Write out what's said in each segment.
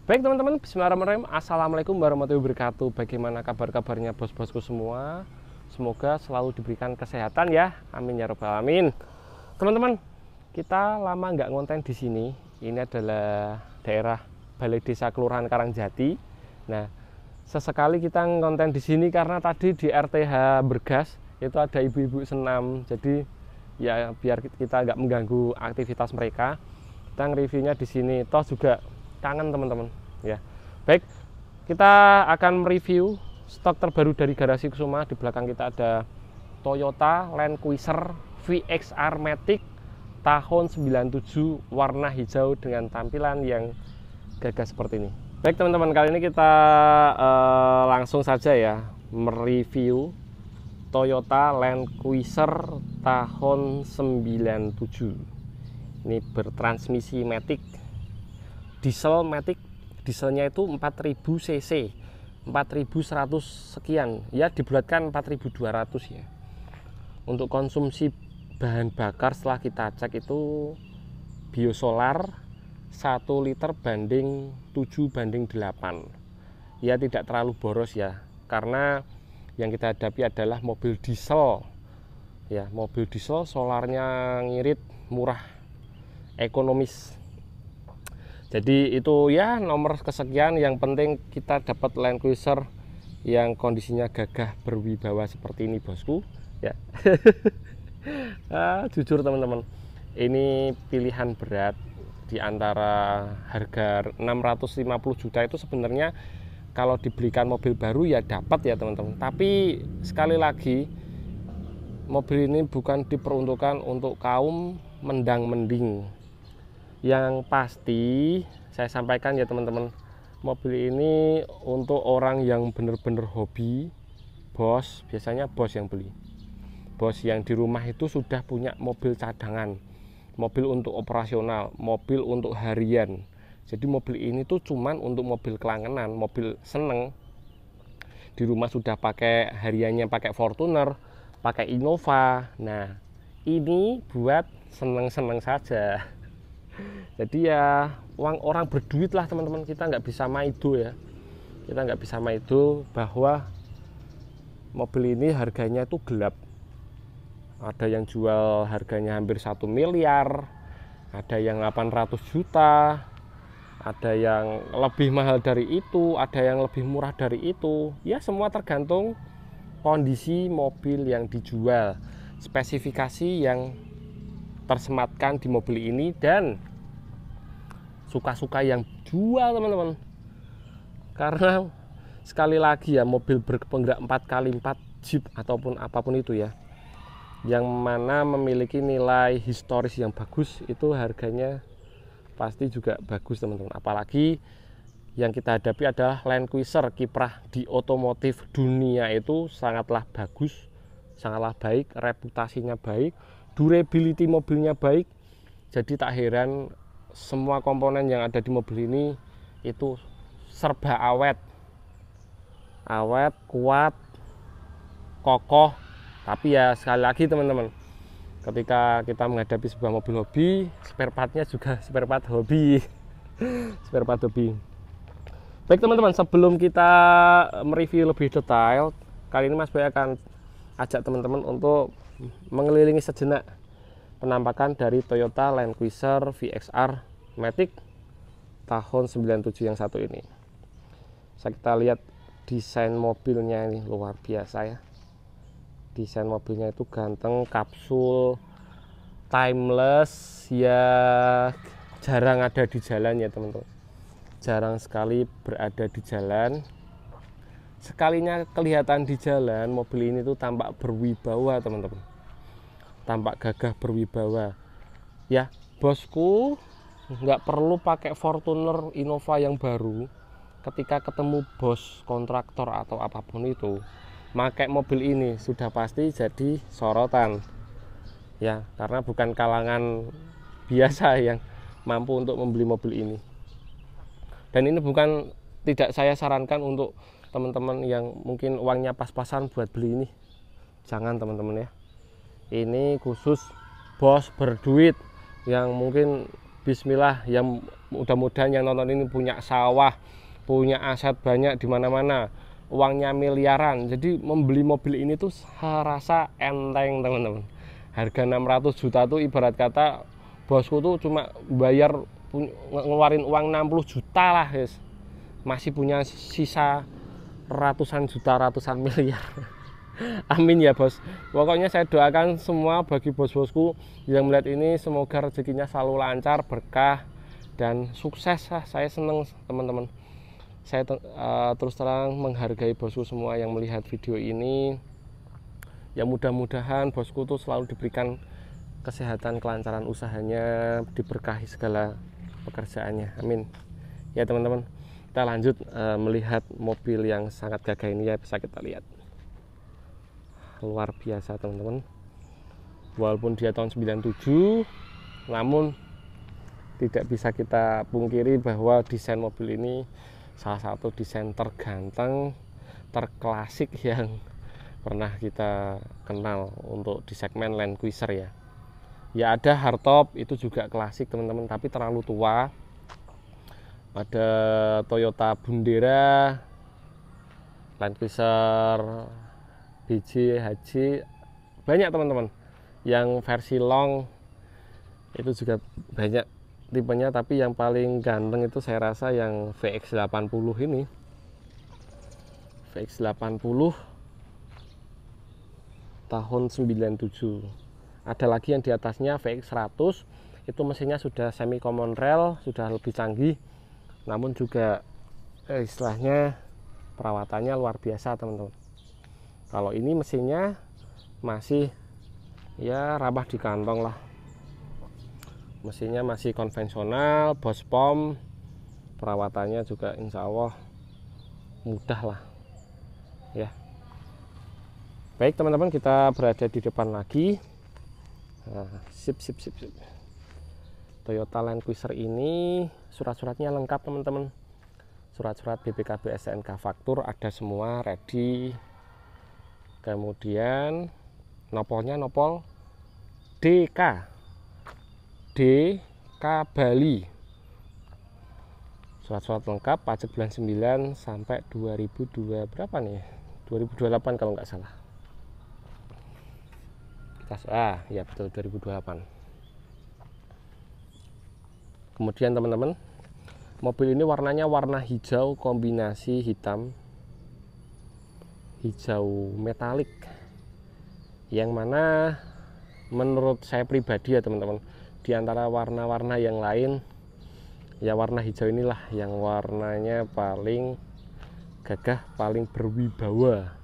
Baik teman-teman, bismillahirrahmanirrahim. Assalamualaikum warahmatullahi wabarakatuh. Bagaimana kabar-kabarnya bos-bosku semua? Semoga selalu diberikan kesehatan ya. Amin ya robbal alamin. Teman-teman, kita lama nggak ngonten di sini. Ini adalah daerah Balai Desa Kelurahan Karangjati. Nah, sesekali kita ngonten di sini karena tadi di RTH Bergas itu ada ibu-ibu senam. Jadi ya biar kita nggak mengganggu aktivitas mereka, kita nge-reviewnya di sini. Toh juga kangen teman-teman ya. Baik, kita akan mereview stok terbaru dari Garasi Kusuma. Di belakang kita ada Toyota Land Cruiser VXR Matic tahun 97 warna hijau dengan tampilan yang gagah seperti ini. Baik teman-teman, kali ini kita langsung saja ya mereview Toyota Land Cruiser tahun 97. Ini bertransmisi Matic, diesel Matic. Dieselnya itu 4000 cc, 4100 sekian ya, dibulatkan 4200 ya. Untuk konsumsi bahan bakar setelah kita cek itu biosolar 1 liter banding 7:8 ya, tidak terlalu boros ya, karena yang kita hadapi adalah mobil diesel ya. Mobil diesel solarnya ngirit, murah, ekonomis. Jadi itu ya nomor kesekian. Yang penting kita dapat Land Cruiser yang kondisinya gagah berwibawa seperti ini bosku ya. Jujur teman-teman, ini pilihan berat di antara harga 650 juta itu. Sebenarnya kalau dibelikan mobil baru ya dapat ya teman-teman, tapi sekali lagi mobil ini bukan diperuntukkan untuk kaum mendang-mending. Yang pasti saya sampaikan ya teman-teman, mobil ini untuk orang yang benar-benar hobi, bos. Biasanya bos yang beli, bos yang di rumah itu sudah punya mobil cadangan, mobil untuk operasional, mobil untuk harian. Jadi mobil ini tuh cuman untuk mobil kelangenan, mobil seneng. Di rumah sudah pakai hariannya, pakai Fortuner, pakai Innova. Nah, ini buat seneng-seneng saja. Jadi ya uang orang berduit lah teman-teman. Kita nggak bisa maido ya, kita nggak bisa maido bahwa mobil ini harganya itu gelap. Ada yang jual harganya hampir 1 miliar, ada yang 800 juta, ada yang lebih mahal dari itu, ada yang lebih murah dari itu ya. Semua tergantung kondisi mobil yang dijual, spesifikasi yang tersematkan di mobil ini, dan suka-suka yang jual teman-teman. Karena sekali lagi ya, mobil berpenggerak 4x4 Jeep ataupun apapun itu ya, yang mana memiliki nilai historis yang bagus, itu harganya pasti juga bagus teman-teman. Apalagi yang kita hadapi adalah Land Cruiser, kiprah di otomotif dunia itu sangatlah bagus, sangatlah baik, reputasinya baik, durability mobilnya baik. Jadi tak heran semua komponen yang ada di mobil ini itu serba awet, kuat, kokoh. Tapi ya sekali lagi teman-teman, ketika kita menghadapi sebuah mobil hobi, spare partnya juga spare part hobi. Spare part hobi. Baik teman-teman, sebelum kita mereview lebih detail, kali ini Mas Boy akan ajak teman-teman untuk mengelilingi sejenak penampakan dari Toyota Land Cruiser VXR Matic tahun 97 yang satu ini. Kita lihat desain mobilnya, ini luar biasa ya. Desain mobilnya itu ganteng, kapsul, timeless ya, jarang ada di jalan ya teman-teman. Jarang sekali berada di jalan. Sekalinya kelihatan di jalan, mobil ini tuh tampak berwibawa teman-teman, tampak gagah berwibawa ya bosku. Nggak perlu pakai Fortuner, Innova yang baru. Ketika ketemu bos kontraktor atau apapun itu, pakai mobil ini sudah pasti jadi sorotan ya, karena bukan kalangan biasa yang mampu untuk membeli mobil ini. Dan ini bukan, tidak saya sarankan untuk teman-teman yang mungkin uangnya pas-pasan buat beli ini. Jangan teman-teman ya. Ini khusus bos berduit yang mungkin Bismillah, yang mudah-mudahan yang nonton ini punya sawah, punya aset banyak di mana-mana, uangnya miliaran. Jadi membeli mobil ini tuh serasa enteng teman-teman. Harga 600 juta tuh ibarat kata bosku tuh cuma bayar ngeluarin uang 60 juta lah, guys. Masih punya sisa ratusan juta, ratusan miliar. Amin ya bos. Pokoknya saya doakan semua bagi bos-bosku yang melihat ini, semoga rezekinya selalu lancar, berkah, dan sukses lah. Saya seneng teman-teman. Saya terus terang menghargai bosku semua yang melihat video ini. Ya mudah-mudahan bosku tuh selalu diberikan kesehatan, kelancaran usahanya, diberkahi segala pekerjaannya. Amin. Ya teman-teman, kita lanjut melihat mobil yang sangat gagah ini ya. Bisa kita lihat. Luar biasa teman-teman. Walaupun dia tahun 97, namun tidak bisa kita pungkiri bahwa desain mobil ini salah satu desain terganteng, terklasik yang pernah kita kenal untuk di segmen Land Cruiser ya. Ya ada hardtop, itu juga klasik teman-teman, tapi terlalu tua. Ada Toyota Bundera, Land Cruiser BJ, HJ, banyak teman-teman. Yang versi long itu juga banyak tipenya, tapi yang paling ganteng itu saya rasa yang VX80 ini. VX80 tahun 97. Ada lagi yang di atasnya VX100, itu mesinnya sudah semi common rail, sudah lebih canggih, namun juga istilahnya perawatannya luar biasa teman-teman. Kalau ini mesinnya masih ya ramah di kantong lah. Mesinnya masih konvensional, Bosch pom, perawatannya juga insya Allah mudah lah ya. Baik teman-teman, kita berada di depan lagi. Nah, sip. Toyota Land Cruiser ini surat-suratnya lengkap teman-teman. Surat-surat BPKB STNK faktur ada semua ready. Kemudian nopolnya nopol DK Bali. Surat-surat lengkap, pajak bulan 9 sampai 2002 berapa nih? 2028 kalau nggak salah. Ya betul 2028. Kemudian teman-teman, mobil ini warnanya warna hijau kombinasi hitam, hijau metalik, yang mana menurut saya pribadi ya teman-teman, di antara warna-warna yang lain ya warna hijau inilah yang warnanya paling gagah, paling berwibawa,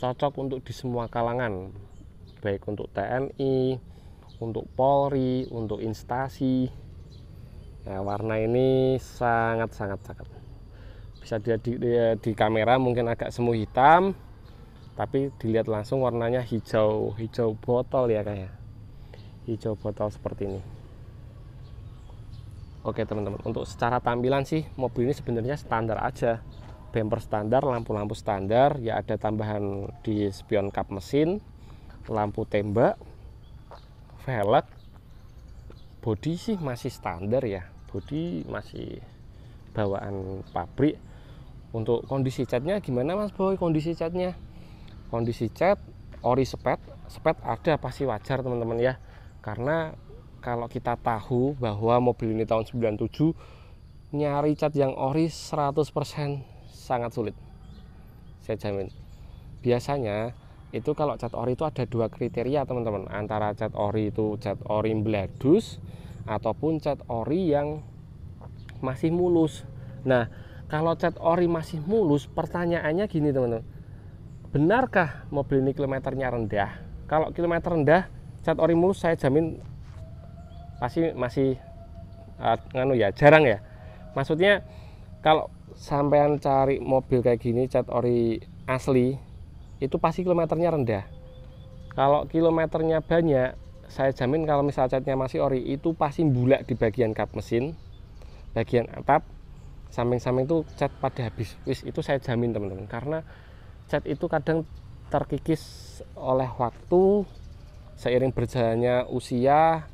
cocok untuk di semua kalangan, baik untuk TNI, untuk Polri, untuk instansi. Nah, warna ini sangat bisa dilihat di kamera mungkin agak semu hitam, tapi dilihat langsung warnanya hijau botol ya, kayak hijau botol seperti ini. Oke teman-teman, untuk secara tampilan sih mobil ini sebenarnya standar aja, bumper standar, lampu-lampu standar ya, ada tambahan di spion kap mesin, lampu tembak, velg. Bodi sih masih standar ya, bodi masih bawaan pabrik. Untuk kondisi catnya gimana Mas Boy? Kondisi catnya, kondisi cat ori spet ada, pasti wajar teman-teman ya, karena kalau kita tahu bahwa mobil ini tahun 97, nyari cat yang ori 100% sangat sulit, saya jamin. Biasanya itu kalau cat ori itu ada dua kriteria teman-teman, antara cat ori itu cat ori bladus ataupun cat ori yang masih mulus. Nah, kalau cat ori masih mulus, pertanyaannya gini teman-teman, benarkah mobil ini kilometernya rendah? Kalau kilometer rendah, cat ori mulus saya jamin pasti masih jarang ya. Maksudnya kalau sampean cari mobil kayak gini cat ori asli, itu pasti kilometernya rendah. Kalau kilometernya banyak, saya jamin kalau misal catnya masih ori, itu pasti bulak di bagian kap mesin, bagian atap, samping-samping itu cat pada habis. Itu saya jamin teman-teman, karena cat itu kadang terkikis oleh waktu, seiring berjalannya usia,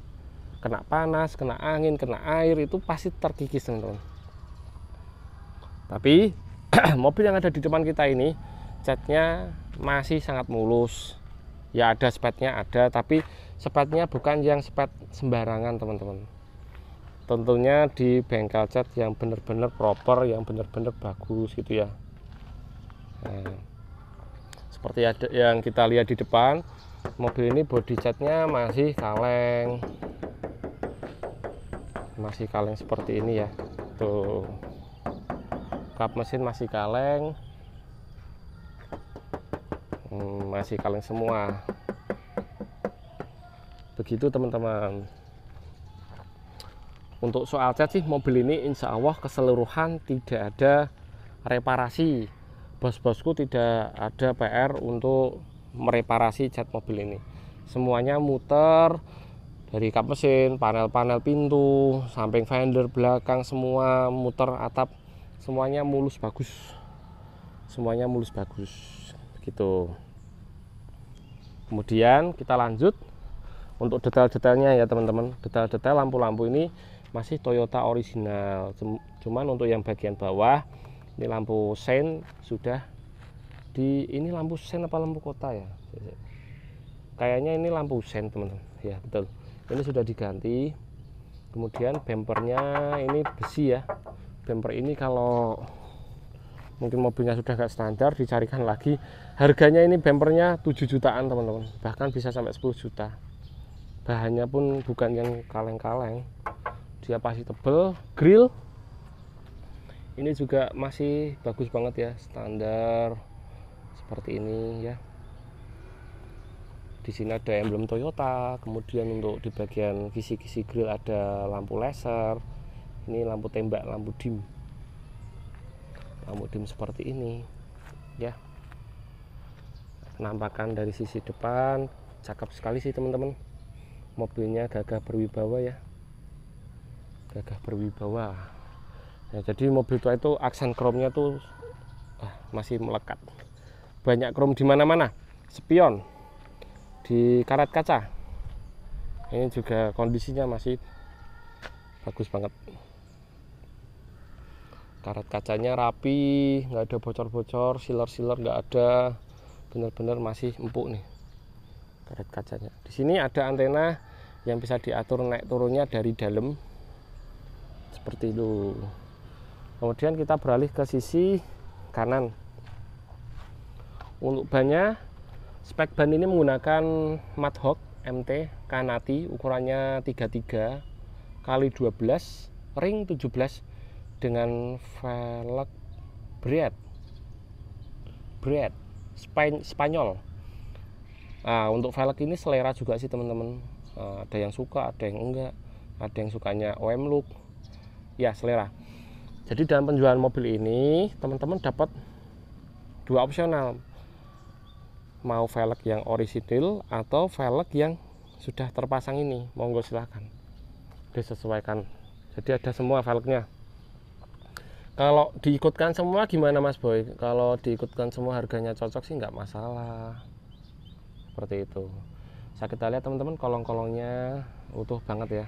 kena panas, kena angin, kena air itu pasti terkikis teman-teman. Tapi mobil yang ada di depan kita ini catnya masih sangat mulus. Ya ada spatnya ada, tapi spatnya bukan yang spat sembarangan teman-teman. Tentunya di bengkel cat yang benar-benar proper, yang benar-benar bagus gitu ya. Nah, seperti ada yang kita lihat di depan, mobil ini body catnya masih kaleng, seperti ini ya. Tuh, kap mesin masih kaleng, masih kaleng semua. Begitu teman-teman. Untuk soal cat sih, mobil ini insya Allah keseluruhan tidak ada reparasi. Bos-bosku tidak ada PR untuk mereparasi cat mobil ini. Semuanya muter, dari kap mesin, panel-panel pintu, samping fender, belakang, semua muter, atap, semuanya mulus bagus. Semuanya mulus bagus gitu. Kemudian kita lanjut untuk detail-detailnya ya teman-teman. Detail-detail lampu-lampu ini masih Toyota original, cuman untuk yang bagian bawah ini lampu sein sudah ini lampu sein apa lampu kota ya, kayaknya ini lampu sein teman-teman ya, betul, ini sudah diganti. Kemudian bempernya ini besi ya, bemper ini kalau mungkin mobilnya sudah gak standar dicarikan lagi. Harganya ini bempernya 7 jutaan teman-teman, bahkan bisa sampai 10 juta. Bahannya pun bukan yang kaleng-kaleng, dia pasti tebel. Grill ini juga masih bagus banget ya, standar seperti ini ya. Di sini ada emblem Toyota. Kemudian untuk di bagian kisi-kisi grill ada lampu laser. Ini lampu tembak, lampu dim seperti ini ya. Penampakan dari sisi depan cakep sekali sih teman-teman. Mobilnya gagah berwibawa ya, gagah berwibawa ya. Jadi mobil tua itu aksen kromnya tuh masih melekat, banyak krom di mana-mana. Spion di karet kaca ini juga kondisinya masih bagus banget. Karet kacanya rapi, nggak ada bocor-bocor, siler-siler nggak ada, benar-benar masih empuk nih karet kacanya. Di sini ada antena yang bisa diatur naik turunnya dari dalam seperti itu. Kemudian kita beralih ke sisi kanan. Untuk bannya, spek ban ini menggunakan Madhawk MT Kanati, ukurannya 33 x 12 ring 17 dengan velg Bread Spanyol. Nah, untuk velg ini selera juga sih teman-teman. Ada yang suka, ada yang enggak, ada yang sukanya OM look ya, selera. Jadi dalam penjualan mobil ini teman-teman dapat dua opsional, mau velg yang orisinil atau velg yang sudah terpasang ini, monggo silahkan disesuaikan. Jadi ada semua velgnya. Kalau diikutkan semua gimana Mas Boy? Kalau diikutkan semua harganya cocok sih nggak masalah, seperti itu. Saya kita lihat teman-teman, kolong-kolongnya utuh banget ya.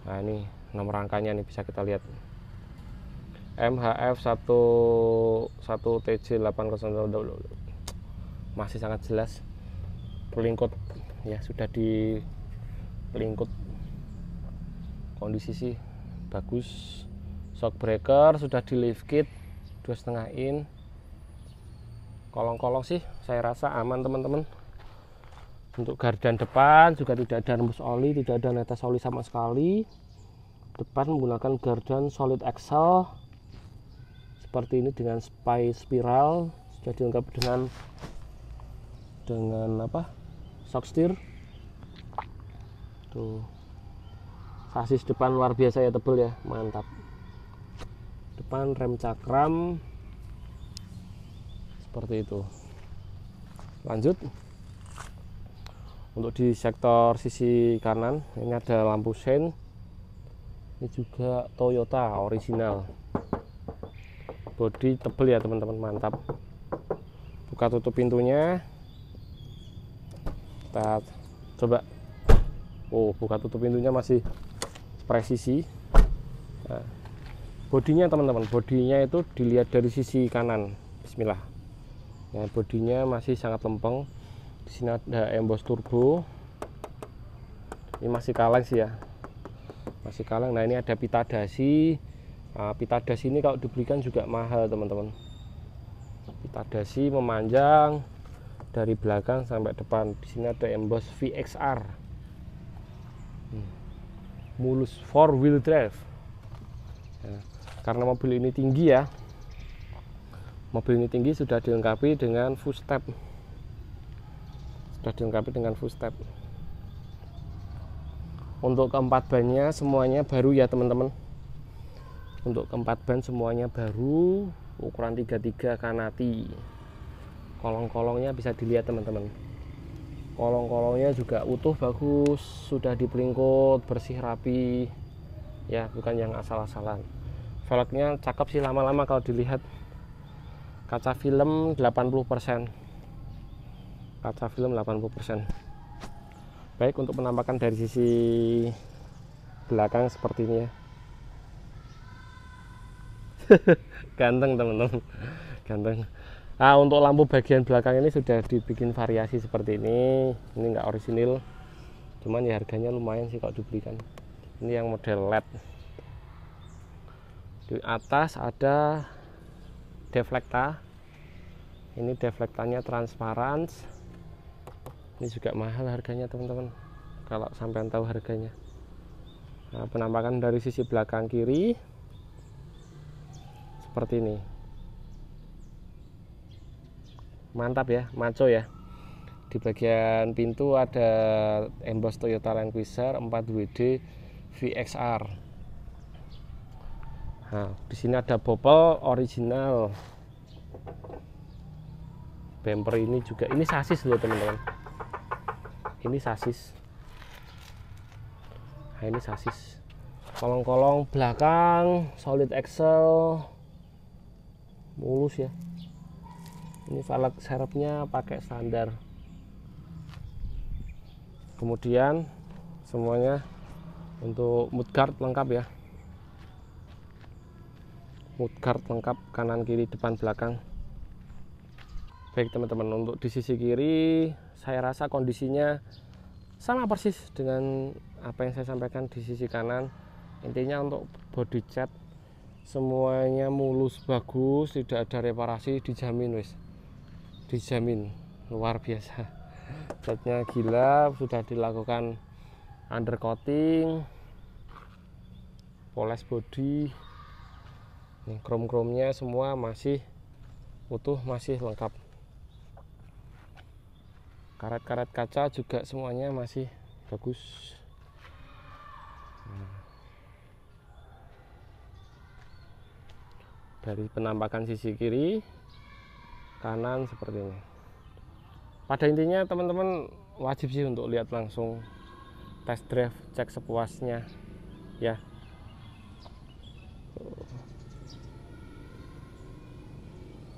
Nah ini nomor rangkanya nih bisa kita lihat, MHF 11TJ 800, masih sangat jelas. Pelingkut ya sudah di pelingkut, kondisi sih bagus. Shock breaker sudah di lift kit 2,5 in. Kolong-kolong sih saya rasa aman teman-teman. Untuk gardan depan juga tidak ada rembus oli, tidak ada netes oli sama sekali. Depan menggunakan gardan solid axle seperti ini dengan spiral, sudah dilengkapi dengan apa, shock steer. Tuh, sasis depan luar biasa ya, tebel ya, mantap. Depan rem cakram seperti itu. Lanjut untuk di sektor sisi kanan ini ada lampu sein, ini juga Toyota original, bodi tebel ya teman-teman, mantap. Buka tutup pintunya, kita coba Oh, buka tutup pintunya masih presisi. Nah, bodinya teman-teman, bodinya itu dilihat dari sisi kanan. Bismillah. Nah, bodinya masih sangat lempeng. Di sini ada emboss turbo. Ini masih kaleng sih ya, masih kaleng. Nah, ini ada pita dasi. Nah, pita dasi ini kalau dibelikan juga mahal teman-teman. Pita dasi memanjang dari belakang sampai depan. Di sini ada emboss VXR, mulus 4-wheel drive. Nah, karena mobil ini tinggi ya, mobil ini tinggi, sudah dilengkapi dengan footstep. Untuk keempat bannya semuanya baru ya teman-teman. Untuk keempat ban semuanya baru, ukuran 33 kanati. Kolong-kolongnya bisa dilihat teman-teman. Kolong-kolongnya juga utuh, bagus, sudah dipelingkut, bersih, rapi. Ya, bukan yang asal-asalan. Velgnya cakep sih lama-lama kalau dilihat. Kaca film 80%. Kaca film 80%. Baik, untuk penampakan dari sisi belakang seperti ini ya. Ganteng teman-teman, ganteng. Nah, untuk lampu bagian belakang ini sudah dibikin variasi seperti ini. Ini enggak orisinil, cuman ya harganya lumayan sih kalau dibelikan. Ini yang model LED. Di atas ada deflekta. Ini deflektanya transparan. Ini juga mahal harganya teman-teman, kalau sampean tahu harganya. Nah, penampakan dari sisi belakang kiri seperti ini. Mantap ya, maco ya. Di bagian pintu ada emboss Toyota Land Cruiser 4WD VXR. Nah, di sini ada bopel original. Bumper ini juga, ini sasis loh teman-teman. Ini sasis. Nah, ini sasis. Kolong-kolong belakang solid axle, mulus ya. Ini velg serepnya pakai standar. Kemudian semuanya untuk mudguard lengkap ya. Mudguard lengkap kanan kiri depan belakang. Baik teman-teman, untuk di sisi kiri saya rasa kondisinya sama persis dengan apa yang saya sampaikan di sisi kanan. Intinya untuk body cat semuanya mulus, bagus, tidak ada reparasi, dijamin wis. Dijamin luar biasa. Catnya gila, sudah dilakukan undercoating, poles body. Krom-kromnya semua masih utuh, masih lengkap. Karet-karet kaca juga semuanya masih bagus. Dari penampakan sisi kiri kanan seperti ini. Pada intinya teman-teman wajib sih untuk lihat langsung, test drive, cek sepuasnya ya.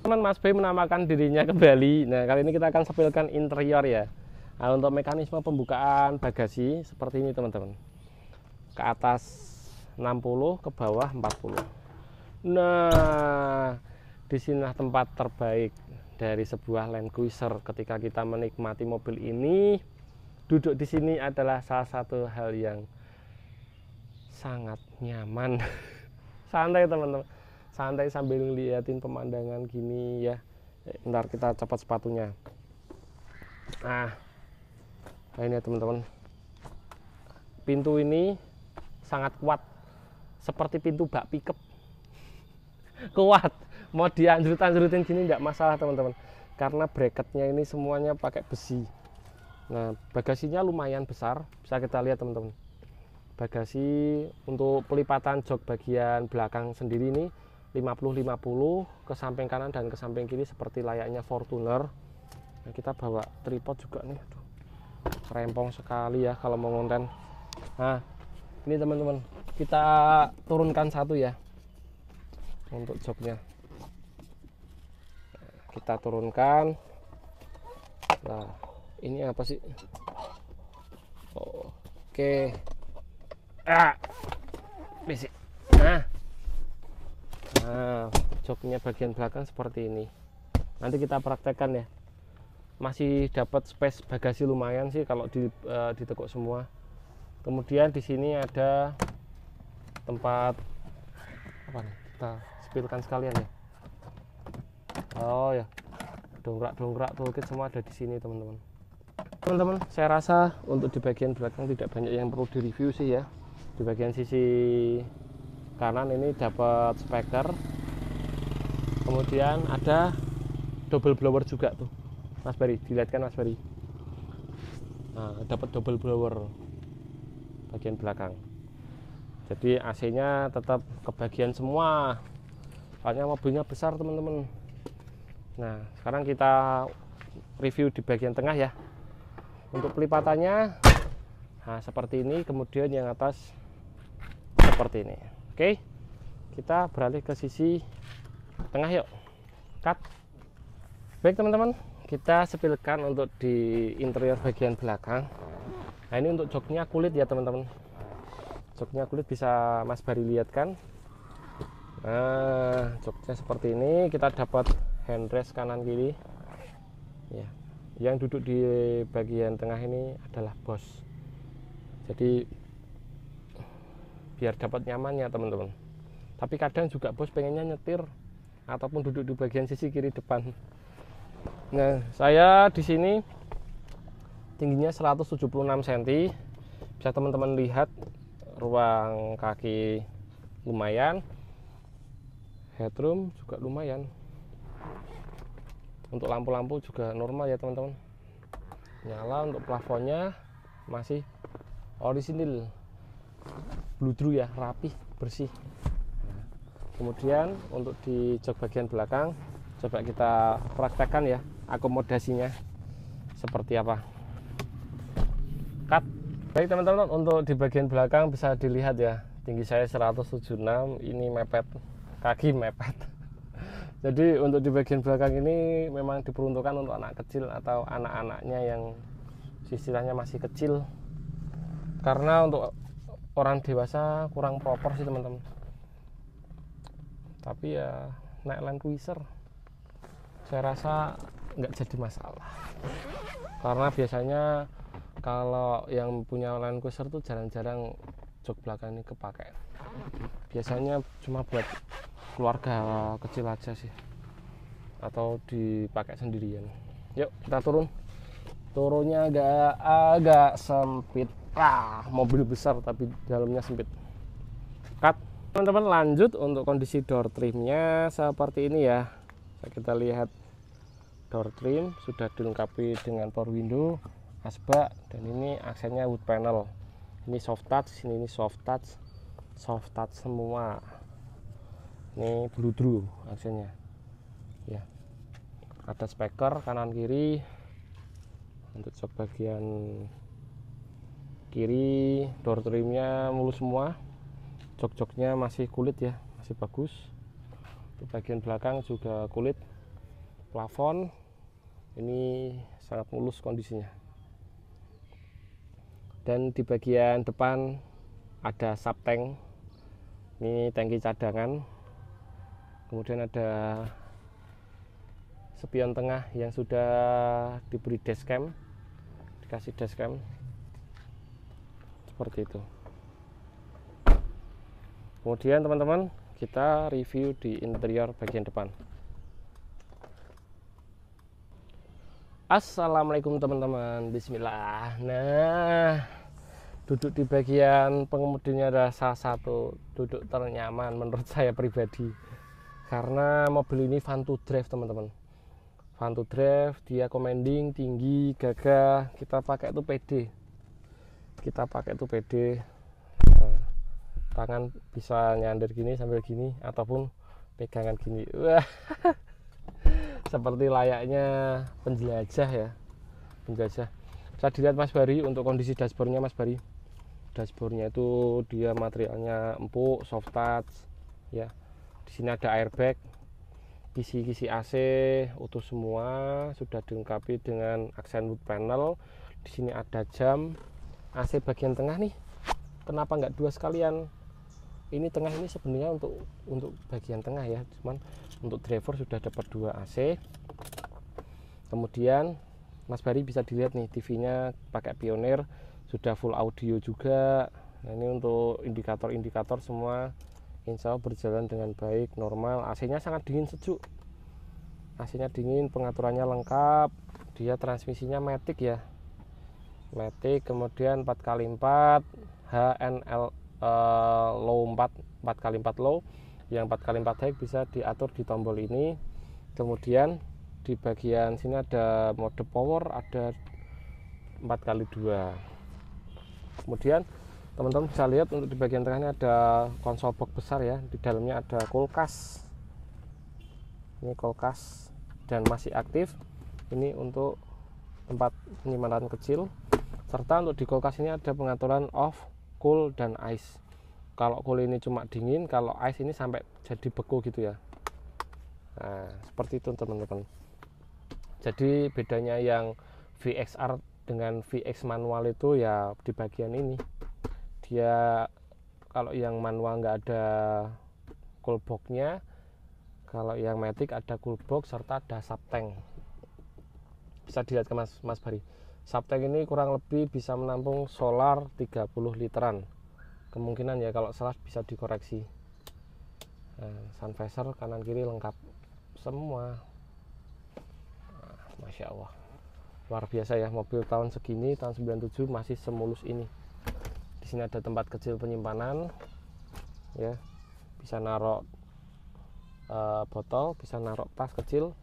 Teman Mas B menamakan dirinya kembali. Nah, kali ini kita akan sepilkan interior ya. Nah, untuk mekanisme pembukaan bagasi seperti ini teman-teman. Ke atas 60, ke bawah 40. Nah, disinilah tempat terbaik dari sebuah Land Cruiser. Ketika kita menikmati mobil ini, duduk di sini adalah salah satu hal yang sangat nyaman. Santai teman-teman, santai sambil ngeliatin pemandangan gini ya. Ntar kita copot sepatunya. Nah ini ya teman-teman, pintu ini sangat kuat, seperti pintu bak pickup. Kuat, mau dianjrut-anjrutin gini nggak masalah teman-teman, karena bracketnya ini semuanya pakai besi. Nah, bagasinya lumayan besar, bisa kita lihat teman-teman. Bagasi untuk pelipatan jok bagian belakang sendiri ini 50-50 ke samping kanan dan ke samping kiri seperti layaknya Fortuner. Nah, kita bawa tripod juga nih. Aduh, rempong sekali ya kalau mau ngonten. Nah, ini teman-teman, kita turunkan satu ya untuk joknya. Kita turunkan. Nah, ini apa sih? Oh, Oke. Bisik. Nah, joknya bagian belakang seperti ini. Nanti kita praktekkan ya. Masih dapat space bagasi lumayan sih kalau ditekuk semua. Kemudian di sini ada tempat apa nih? Kita spilkan sekalian ya. Oh ya, dongkrak toolkit semua ada di sini teman-teman. Teman-teman, saya rasa untuk di bagian belakang tidak banyak yang perlu direview sih ya. Di bagian sisi kanan ini dapat speaker, kemudian ada double blower juga tuh, Mas Bari, dilihatkan Mas Bari. Nah, dapat double blower bagian belakang. Jadi AC-nya tetap kebagian semua. Soalnya mobilnya besar teman-teman. Nah, sekarang kita review di bagian tengah ya. Untuk pelipatannya, nah seperti ini. Kemudian yang atas seperti ini. Oke, kita beralih ke sisi tengah yuk. Cut. Baik teman-teman, kita sepilkan untuk di interior bagian belakang. Nah ini untuk joknya kulit ya teman-teman. Joknya kulit, bisa Mas Bari lihat kan. Nah joknya seperti ini. Kita dapat handrest kanan kiri ya. Yang duduk di bagian tengah ini adalah bos. Jadi biar dapat nyaman ya teman-teman. Tapi kadang juga bos pengennya nyetir ataupun duduk di bagian sisi kiri depan. Nah, saya di sini tingginya 176 cm. Bisa teman-teman lihat ruang kaki lumayan. Headroom juga lumayan. Untuk lampu-lampu juga normal ya teman-teman. Nyala. Untuk plafonnya masih orisinil, bludru ya, rapi, bersih. Nah, kemudian untuk di jok bagian belakang, coba kita praktekkan ya akomodasinya seperti apa. Cut. Baik teman-teman, untuk di bagian belakang bisa dilihat ya, tinggi saya 176, ini mepet, kaki mepet. Jadi untuk di bagian belakang ini memang diperuntukkan untuk anak kecil atau anak-anaknya yang istilahnya masih kecil. Karena untuk orang dewasa kurang proper sih teman-teman. Tapi ya naik Land Cruiser saya rasa nggak jadi masalah. Karena biasanya kalau yang punya Land Cruiser tuh jarang-jarang jok belakang ini kepake. Biasanya cuma buat keluarga kecil aja sih, atau dipakai sendirian. Yuk kita turun. Turunnya agak sempit. Mobil besar tapi dalamnya sempit. Cut. Teman-teman, lanjut untuk kondisi door trimnya seperti ini ya. Kita lihat door trim sudah dilengkapi dengan power window, asbak, dan ini aksennya wood panel. Ini soft touch, ini soft touch semua. Ini bludru aksennya ya. Ada speaker kanan kiri. Untuk jok bagian kiri, door trimnya mulus semua. Jok-joknya masih kulit ya, masih bagus. Untuk bagian belakang juga kulit. Plafon ini sangat mulus kondisinya. Dan di bagian depan ada subtank. Ini tangki cadangan. Kemudian ada spion tengah yang sudah diberi dashcam, dikasih dashcam seperti itu. Kemudian teman-teman, kita review di interior bagian depan. Assalamualaikum teman-teman, bismillah. Nah, duduk di bagian pengemudinya adalah salah satu duduk ternyaman menurut saya pribadi. Karena mobil ini fun to drive teman-teman. Fun to drive, dia commanding, tinggi, gagah. Kita pakai itu pede. Nah, tangan bisa nyandar gini sambil gini, ataupun pegangan gini. Wah, seperti layaknya penjelajah ya. Penjelajah. Bisa dilihat Mas Bari untuk kondisi dashboardnya Mas Bari. Dashboardnya itu dia materialnya empuk, soft touch ya. Di sini ada airbag, kisi-kisi AC utuh semua, sudah dilengkapi dengan aksen wood panel. Di sini ada jam, AC bagian tengah nih, kenapa nggak dua sekalian? Ini tengah ini sebenarnya untuk bagian tengah ya, cuman untuk driver sudah dapat 2 AC. Kemudian Mas Bari bisa dilihat nih, TV-nya pakai Pioneer, sudah full audio juga. Nah, ini untuk indikator-indikator semua insya Allah berjalan dengan baik, normal. AC-nya sangat dingin sejuk, AC-nya dingin, pengaturannya lengkap. Dia transmisinya matic ya, matic. Kemudian 4x4 HNL low 4x4 low, yang 4x4 high bisa diatur di tombol ini. Kemudian di bagian sini ada mode power, ada 4x2. Kemudian teman-teman bisa lihat untuk di bagian tengahnya ada konsol box besar ya, di dalamnya ada kulkas. Ini kulkas dan masih aktif. Ini untuk tempat penyimpanan kecil, serta untuk di kulkas ini ada pengaturan off, cool, dan ice. Kalau cool ini cuma dingin, kalau ice ini sampai jadi beku gitu ya. Nah, seperti itu teman-teman. Jadi bedanya yang VXR dengan VX manual itu ya di bagian ini. Dia kalau yang manual nggak ada cool box-nya, kalau yang matic ada cool box serta ada subtank. Bisa dilihat ke Mas Bari. Subtank ini kurang lebih bisa menampung solar 30 literan. Kemungkinan ya, kalau salah bisa dikoreksi. Nah, sun visor kanan kiri lengkap semua. Nah, Masya Allah, luar biasa ya, mobil tahun segini, tahun 97 masih semulus ini. Di sini ada tempat kecil penyimpanan ya, bisa naruh botol, bisa naruh tas kecil.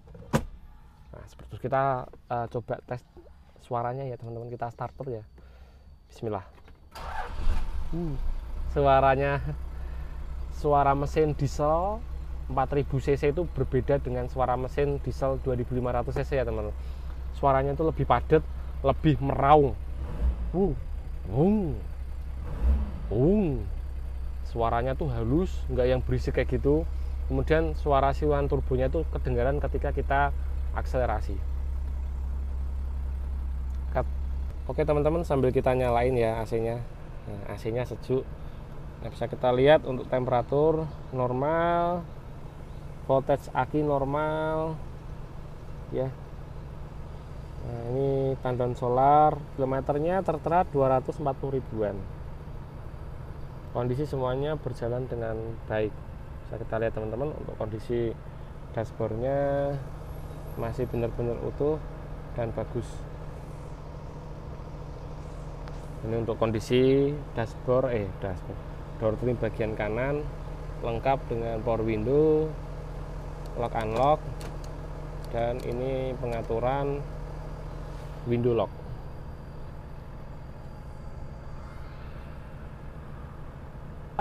Nah, seperti itu. Kita coba tes suaranya ya teman-teman, kita starter ya. Bismillah. Suaranya, suara mesin diesel 4000 cc itu berbeda dengan suara mesin diesel 2500 cc ya teman-teman. Suaranya itu lebih padat, lebih meraung. Suaranya tuh halus, nggak yang berisik kayak gitu. Kemudian suara siuan turbonya itu kedengaran ketika kita akselerasi. Oke teman-teman, sambil kita nyalain ya AC-nya. Nah, AC-nya sejuk. Nah, bisa kita lihat untuk temperatur normal, voltage aki normal ya. Nah, ini tandon solar, kilometernya tertera 240 ribuan. Kondisi semuanya berjalan dengan baik. Bisa kita lihat teman-teman, untuk kondisi dashboardnya masih benar-benar utuh dan bagus. Ini untuk kondisi dashboard, door trim bagian kanan lengkap dengan power window, lock unlock, dan ini pengaturan window lock.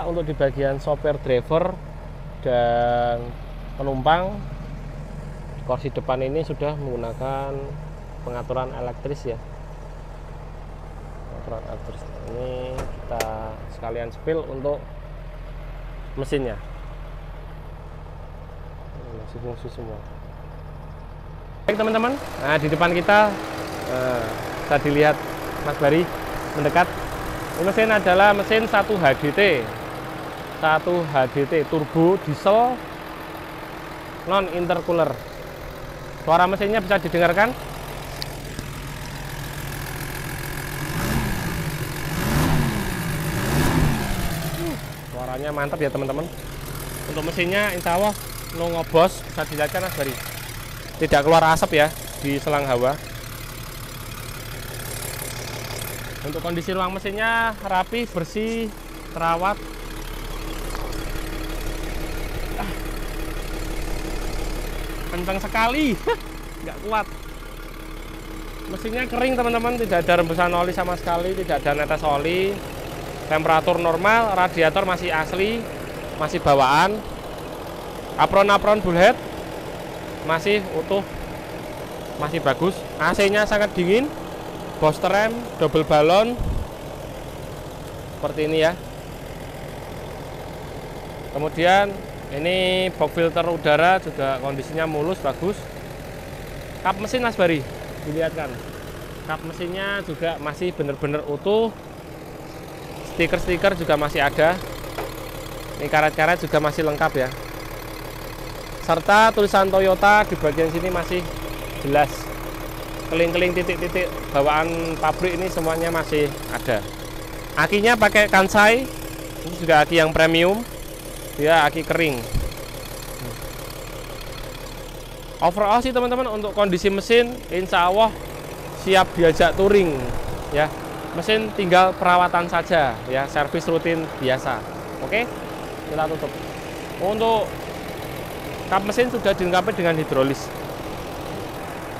Untuk di bagian sopir, driver, dan penumpang, kursi depan ini sudah menggunakan pengaturan elektris ya. Pengaturan elektris. Ini kita sekalian spill untuk mesinnya. Ini masih fungsi semua. Baik teman-teman, nah di depan kita bisa dilihat Mas Bari mendekat. Ini mesin adalah mesin 1 HDT turbo diesel non intercooler. Suara mesinnya bisa didengarkan. Suaranya mantap ya teman-teman. Untuk mesinnya insya Allah no ngobos, bisa dilihatkan Mas Bari. Tidak keluar asap ya di selang hawa. Untuk kondisi ruang mesinnya rapi, bersih, terawat. Kencang sekali, nggak kuat. Mesinnya kering teman-teman, tidak ada rembusan oli sama sekali, tidak ada netes oli. Temperatur normal, radiator masih asli, masih bawaan. Apron-apron bullhead masih utuh, masih bagus. AC-nya sangat dingin, booster rem, double balon, seperti ini ya. Kemudian ini box filter udara juga kondisinya mulus, bagus. Kap mesin Mas Bari, dilihatkan. Kap mesinnya juga masih benar-benar utuh, Stiker-stiker juga masih ada. Ini karet-karet juga masih lengkap ya. Serta tulisan Toyota di bagian sini masih jelas. Keling-keling titik-titik bawaan pabrik ini semuanya masih ada. Akinya pakai Kansai. Ini juga aki yang premium. Dia aki kering. Overall sih teman-teman, untuk kondisi mesin insya Allah siap diajak touring ya. Mesin tinggal perawatan saja ya, servis rutin biasa. Oke, kita tutup. Untuk kap mesin sudah dilengkapi dengan hidrolis.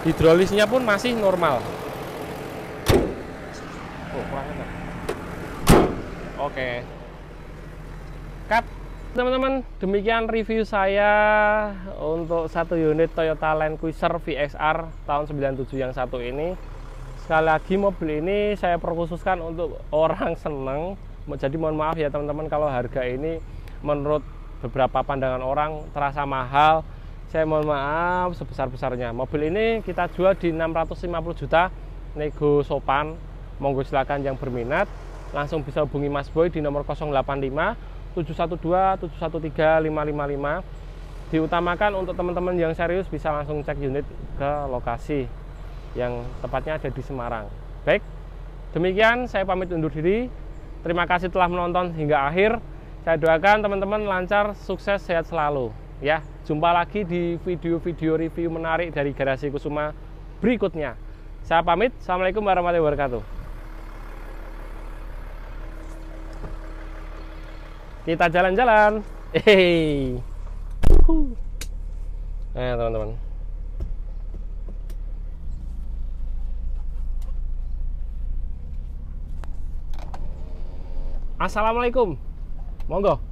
Hidrolisnya pun masih normal. Oh, kurang enak. Oke. Cut. Teman-teman, demikian review saya untuk satu unit Toyota Land Cruiser VXR tahun 97 yang satu ini. Sekali lagi, mobil ini saya perkhususkan untuk orang seneng. Jadi mohon maaf ya teman-teman kalau harga ini menurut beberapa pandangan orang terasa mahal. Saya mohon maaf sebesar-besarnya. Mobil ini kita jual di 650 juta, nego sopan. Monggo silakan yang berminat langsung bisa hubungi Mas Boy di nomor 085 712 713 555. Diutamakan untuk teman-teman yang serius bisa langsung cek unit ke lokasi yang tepatnya ada di Semarang. Baik, demikian saya pamit undur diri. Terima kasih telah menonton hingga akhir. Saya doakan teman-teman lancar, sukses, sehat selalu ya. Jumpa lagi di video-video review menarik dari Garasi Kusuma berikutnya. Saya pamit. Assalamualaikum warahmatullahi wabarakatuh. Kita jalan-jalan. Hehehe. Teman-teman. Assalamualaikum. Monggo.